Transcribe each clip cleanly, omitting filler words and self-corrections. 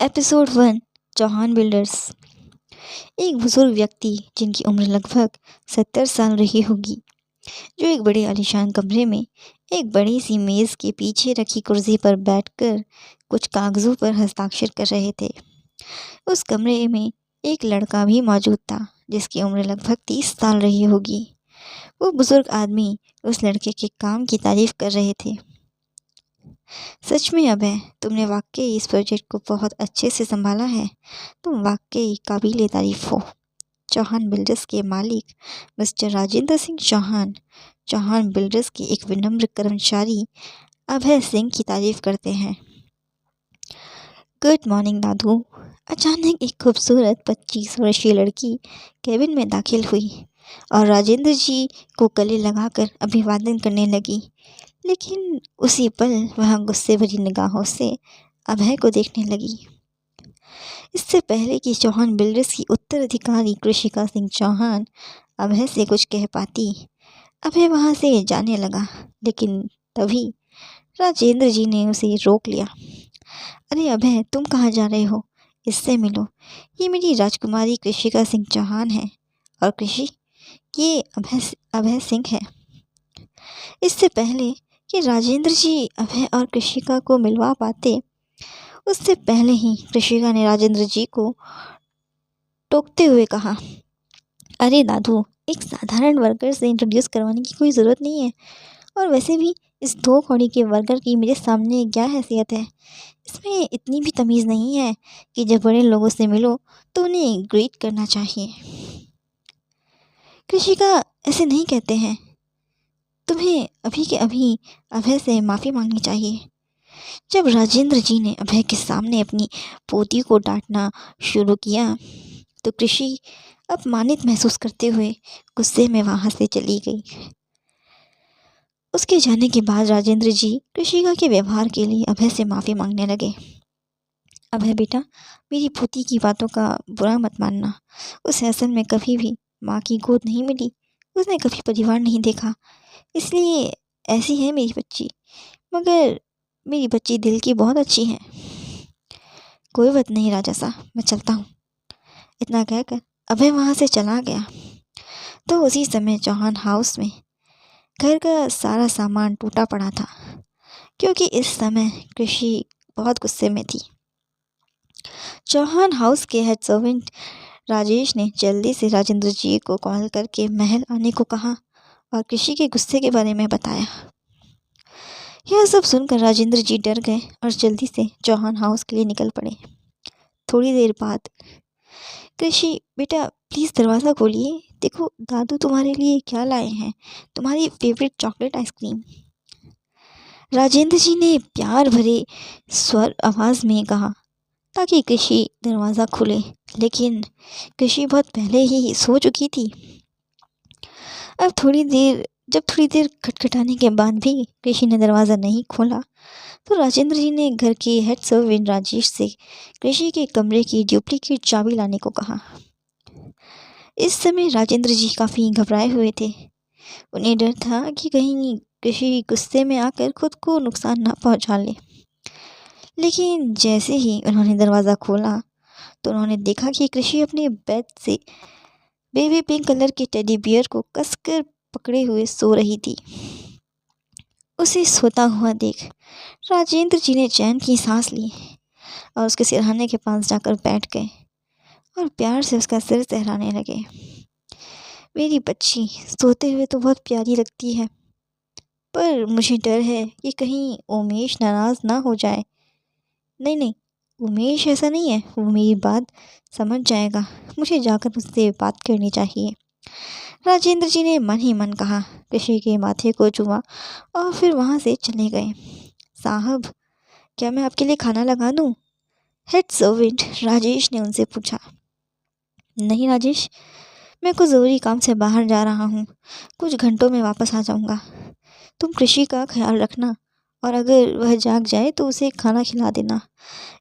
Episode 1। Chauhan builders. एक बुजुर्ग व्यक्ति जिनकी उम्र लगभग 70 साल रही होगी, जो एक बड़े आलीशान कमरे में एक बड़ी सी मेज़ के पीछे रखी कुर्सी पर बैठकर कुछ कागज़ों पर हस्ताक्षर कर रहे थे। उस कमरे में एक लड़का भी मौजूद था, जिसकी उम्र लगभग 30 साल रही होगी। वो बुजुर्ग आदमी उस लड़के के काम की तारीफ कर रहे थे। सच में अभय, तुमने वाकई इस प्रोजेक्ट को बहुत अच्छे से संभाला है। तुम वाकई काबिले तारीफ हो। चौहान बिल्डर्स के मालिक मिस्टर राजेंद्र सिंह चौहान, चौहान बिल्डर्स के एक विनम्र कर्मचारी अभय सिंह की तारीफ करते हैं। गुड मॉर्निंग दादू। अचानक एक खूबसूरत 25 वर्षीय लड़की केबिन में दाखिल हुई और राजेंद्र जी को गले लगाकर अभिवादन करने लगी, लेकिन उसी पल वह गुस्से भरी निगाहों से अभय को देखने लगी। इससे पहले कि चौहान बिल्डर्स की उत्तराधिकारी कृषिका सिंह चौहान अभय से कुछ कह पाती, अभय वहां से जाने लगा, लेकिन तभी राजेंद्र जी ने उसे रोक लिया। अरे अभय, तुम कहाँ जा रहे हो? इससे मिलो। ये मेरी राजकुमारी कृषिका सिंह चौहान है, और कृषि ये अभय सिंह है। इससे पहले कि राजेंद्र जी अभय और कृषिका को मिलवा पाते, उससे पहले ही कृषिका ने राजेंद्र जी को टोकते हुए कहा, अरे दादू, एक साधारण वर्कर से इंट्रोड्यूस करवाने की कोई ज़रूरत नहीं है, और वैसे भी इस 2 कौड़ी के वर्कर की मेरे सामने क्या हैसियत है। इसमें इतनी भी तमीज़ नहीं है कि जब बड़े लोगों से मिलो तो उन्हें ग्रीट करना चाहिए। कृषिका ऐसे नहीं कहते हैं। तुम्हें अभी के अभी अभय से माफ़ी मांगनी चाहिए। जब राजेंद्र जी ने अभय के सामने अपनी पोती को डांटना शुरू किया, तो कृषि अपमानित महसूस करते हुए गुस्से में वहां से चली गई। उसके जाने के बाद राजेंद्र जी कृषिका के व्यवहार के लिए अभय से माफ़ी मांगने लगे। अभय बेटा, मेरी पोती की बातों का बुरा मत मानना। उसे असल में कभी भी माँ की गोद नहीं मिली। उसने कभी परिवार नहीं देखा, इसलिए ऐसी है मेरी बच्ची। मगर मेरी बच्ची दिल की बहुत अच्छी है। कोई बात नहीं राजा साहब, मैं चलता हूँ। इतना कहकर अभय वहाँ से चला गया। तो उसी समय चौहान हाउस में घर का सारा सामान टूटा पड़ा था, क्योंकि इस समय कृषि बहुत गुस्से में थी। चौहान हाउस के हेड सर्वेंट राजेश ने जल्दी से राजेंद्र जी को कॉल करके महल आने को कहा और कृषि के गुस्से के बारे में बताया। यह सब सुनकर राजेंद्र जी डर गए और जल्दी से चौहान हाउस के लिए निकल पड़े। थोड़ी देर बाद, कृषि बेटा प्लीज़ दरवाज़ा खोलिए। देखो दादू तुम्हारे लिए क्या लाए हैं, तुम्हारी फेवरेट चॉकलेट आइसक्रीम। राजेंद्र जी ने प्यार भरे स्वर आवाज़ में कहा, ताकि कृषि दरवाज़ा खुले, लेकिन कृषि बहुत पहले ही सो चुकी थी। अब जब थोड़ी देर खटखटाने के बाद भी कृषि ने दरवाज़ा नहीं खोला, तो राजेंद्र जी ने घर के हेड सर्वेंट राजेश से कृषि के कमरे की डुप्लीकेट चाबी लाने को कहा। इस समय राजेंद्र जी काफ़ी घबराए हुए थे। उन्हें डर था कि कहीं कृषि गुस्से में आकर खुद को नुकसान ना पहुंचा ले। लेकिन जैसे ही उन्होंने दरवाज़ा खोला, तो उन्होंने देखा कि कृषि अपने बेड से बेबी पिंक कलर के टेडी बियर को कसकर पकड़े हुए सो रही थी। उसे सोता हुआ देख राजेंद्र जी ने चैन की सांस ली और उसके सिरहाने के पास जाकर बैठ गए और प्यार से उसका सिर सहलाने लगे। मेरी बच्ची सोते हुए तो बहुत प्यारी लगती है, पर मुझे डर है कि कहीं उमेश नाराज़ ना हो जाए। नहीं नहीं, उमेश ऐसा नहीं है, वो मेरी बात समझ जाएगा। मुझे जाकर उससे बात करनी चाहिए। राजेंद्र जी ने मन ही मन कहा। कृषि के माथे को चूमा और फिर वहाँ से चले गए। साहब, क्या मैं आपके लिए खाना लगा दूँ? हेड सर्वेंट राजेश ने उनसे पूछा। नहीं राजेश, मैं कुछ ज़रूरी काम से बाहर जा रहा हूँ, कुछ घंटों में वापस आ जाऊँगा। तुम कृषि का ख्याल रखना, और अगर वह जाग जाए तो उसे खाना खिला देना।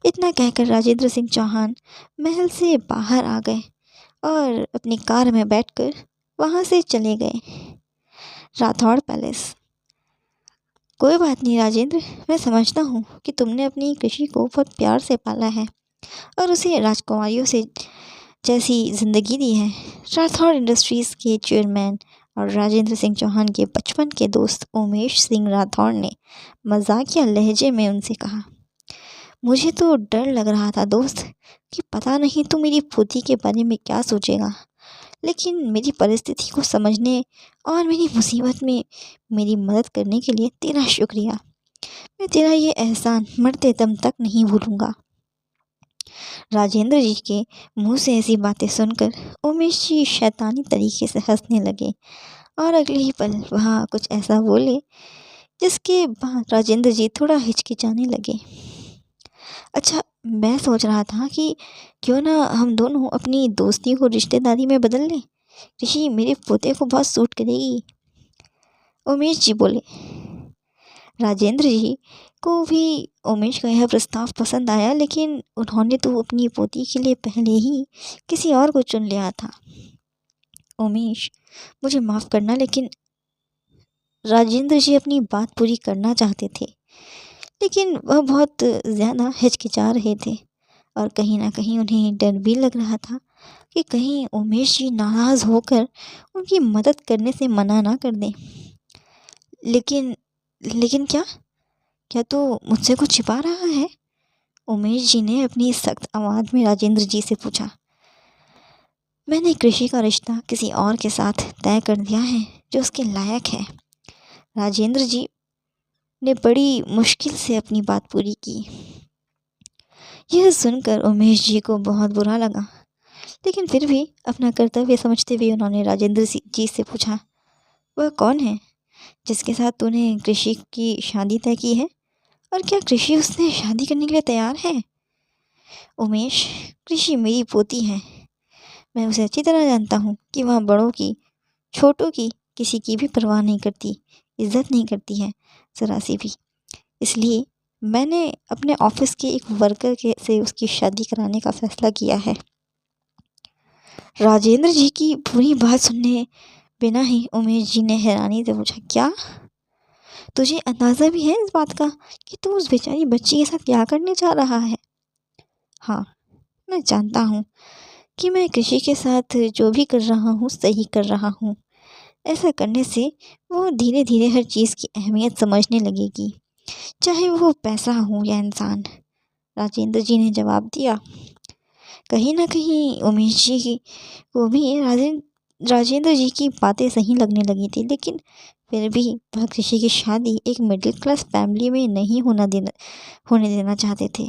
इतना कहकर राजेंद्र सिंह चौहान महल से बाहर आ गए और अपनी कार में बैठकर वहाँ से चले गए राठौड़ पैलेस। कोई बात नहीं राजेंद्र, मैं समझता हूँ कि तुमने अपनी कृषि को बहुत प्यार से पाला है, और उसे राजकुमारियों से जैसी ज़िंदगी दी है। राठौड़ इंडस्ट्रीज़ के चेयरमैन और राजेंद्र सिंह चौहान के बचपन के दोस्त उमेश सिंह राठौड़ ने मजाकिया लहजे में उनसे कहा, मुझे तो डर लग रहा था दोस्त कि पता नहीं तू मेरी पोती के बारे में क्या सोचेगा, लेकिन मेरी परिस्थिति को समझने और मेरी मुसीबत में मेरी मदद करने के लिए तेरा शुक्रिया। मैं तेरा ये एहसान मरते दम तक नहीं भूलूंगा। राजेंद्र जी के मुंह से ऐसी बातें सुनकर उमेश जी शैतानी तरीके से हंसने लगे और अगले ही पल वहाँ कुछ ऐसा बोले जिसके बाद राजेंद्र जी थोड़ा हिचकिचाने लगे। अच्छा, मैं सोच रहा था कि क्यों ना हम दोनों अपनी दोस्ती को रिश्तेदारी में बदल लें। ऋषि मेरे पोते को बहुत सूट करेगी, उमेश जी बोले। राजेंद्र जी को भी उमेश का यह प्रस्ताव पसंद आया, लेकिन उन्होंने तो अपनी पोती के लिए पहले ही किसी और को चुन लिया था। उमेश, मुझे माफ़ करना, लेकिन राजेंद्र जी अपनी बात पूरी करना चाहते थे, लेकिन वह बहुत ज़्यादा हिचकिचा रहे थे और कहीं ना कहीं उन्हें डर भी लग रहा था कि कहीं उमेश जी नाराज़ होकर उनकी मदद करने से मना ना कर दें। लेकिन लेकिन क्या क्या तू मुझसे कुछ छिपा रहा है? उमेश जी ने अपनी सख्त आवाज़ में राजेंद्र जी से पूछा। मैंने कृषि का रिश्ता किसी और के साथ तय कर दिया है जो उसके लायक है। राजेंद्र जी ने बड़ी मुश्किल से अपनी बात पूरी की। यह सुनकर उमेश जी को बहुत बुरा लगा, लेकिन फिर भी अपना कर्तव्य समझते हुए उन्होंने राजेंद्र जी से पूछा, वह कौन है जिसके साथ तूने कृषि की शादी तय की है, और क्या कृषि उससे शादी करने के लिए तैयार है? उमेश, कृषि मेरी पोती है। मैं उसे अच्छी तरह जानता हूँ कि वह बड़ों की, छोटों की, किसी की भी परवाह नहीं करती, इज्जत नहीं करती है ज़रा सी भी। इसलिए मैंने अपने ऑफिस के एक वर्कर के से उसकी शादी कराने का फैसला किया है। राजेंद्र जी की पूरी बात सुनने बिना ही उमेश जी ने हैरानी से पूछा, क्या तुझे अंदाज़ा भी है इस बात का कि तू उस बेचारी बच्ची के साथ क्या करने जा रहा है? हाँ, मैं जानता हूँ कि मैं कृषि के साथ जो भी कर रहा हूँ सही कर रहा हूँ। ऐसा करने से वो धीरे धीरे हर चीज़ की अहमियत समझने लगेगी, चाहे वो पैसा हो या इंसान। राजेंद्र जी ने जवाब दिया। कहीं ना कहीं उमेश जी को भी राजेंद्र जी की बातें सही लगने लगी थी, लेकिन फिर भी वह कृषि की शादी एक मिडिल क्लास फैमिली में नहीं होने देना चाहते थे।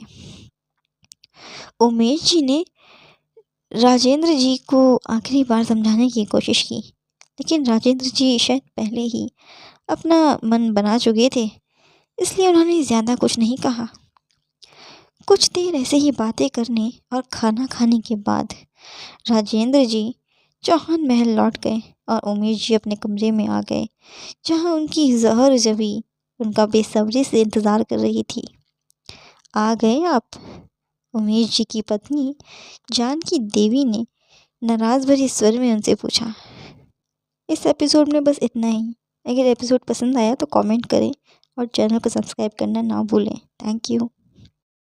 उमेश जी ने राजेंद्र जी को आखिरी बार समझाने की कोशिश की, लेकिन राजेंद्र जी शायद पहले ही अपना मन बना चुके थे, इसलिए उन्होंने ज़्यादा कुछ नहीं कहा। कुछ देर ऐसे ही बातें करने और खाना खाने के बाद राजेंद्र जी चौहान महल लौट गए और उमेश जी अपने कमरे में आ गए, जहाँ उनकी जहर जबी उनका बेसब्री से इंतज़ार कर रही थी। आ गए आप? उमेश जी की पत्नी जानकी देवी ने नाराज़ भरे स्वर में उनसे पूछा। इस एपिसोड में बस इतना ही। अगर एपिसोड पसंद आया तो कमेंट करें और चैनल को सब्सक्राइब करना ना भूलें। Thank you.